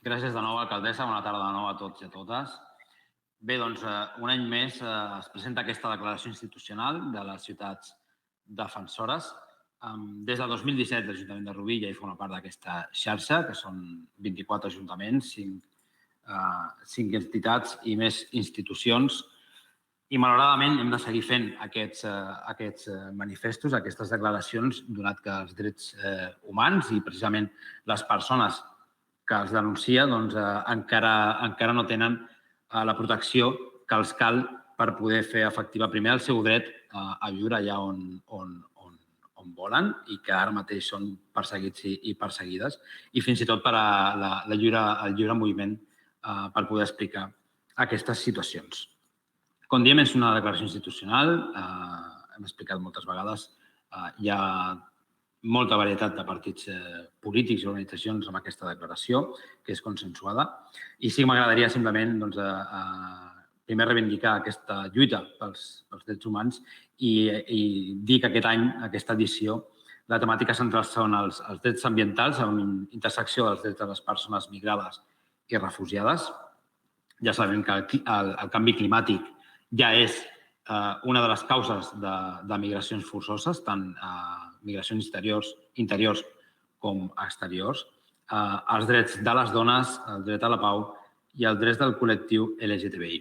Gràcies de nou, alcaldessa. Bona tarda de nou a tots i a totes. Bé, doncs, un any més es presenta aquesta declaració institucional de les ciutats defensores. Des de 2017, l'Ajuntament de Rubí ja hi forma part d'aquesta xarxa, que són 24 ajuntaments, 5 entitats i més institucions. I, malauradament, hem de seguir fent aquests manifestos, aquestes declaracions, donat que els drets humans i, precisament, les persones que els denuncia encara no tenen la protecció que els cal per poder fer efectiva primer el seu dret a viure allà on volen i que ara mateix són perseguits i perseguides, i fins i tot per el lliure moviment per poder explicar aquestes situacions. Com diem, és una declaració institucional, hem explicat moltes vegades, hi ha molta varietat de partits polítics i organitzacions amb aquesta declaració, que és consensuada, i sí que m'agradaria simplement primer reivindicar aquesta lluita pels drets humans i dir que aquest any, aquesta edició, la temàtica central són els drets ambientals, amb intersecció dels drets de les persones migrades i refugiades. Ja sabem que el canvi climàtic ja és una de les causes de migracions forçoses, tant migracions interiors com exteriors, els drets de les dones, el dret a la pau i els drets del col·lectiu LGTBI.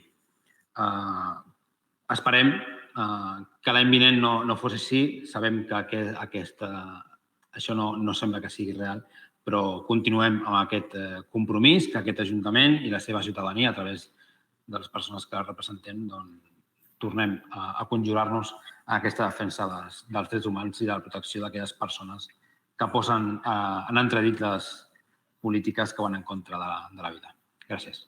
Esperem que l'any vinent no fos així. Sabem que això no sembla que sigui real, però continuem amb aquest compromís que aquest Ajuntament i la seva ciutadania, a través de les persones que representem, tornem a conjurar-nos en aquesta defensa dels drets humans i de la protecció d'aquelles persones que posen en entredit les polítiques que van en contra de la vida. Gràcies.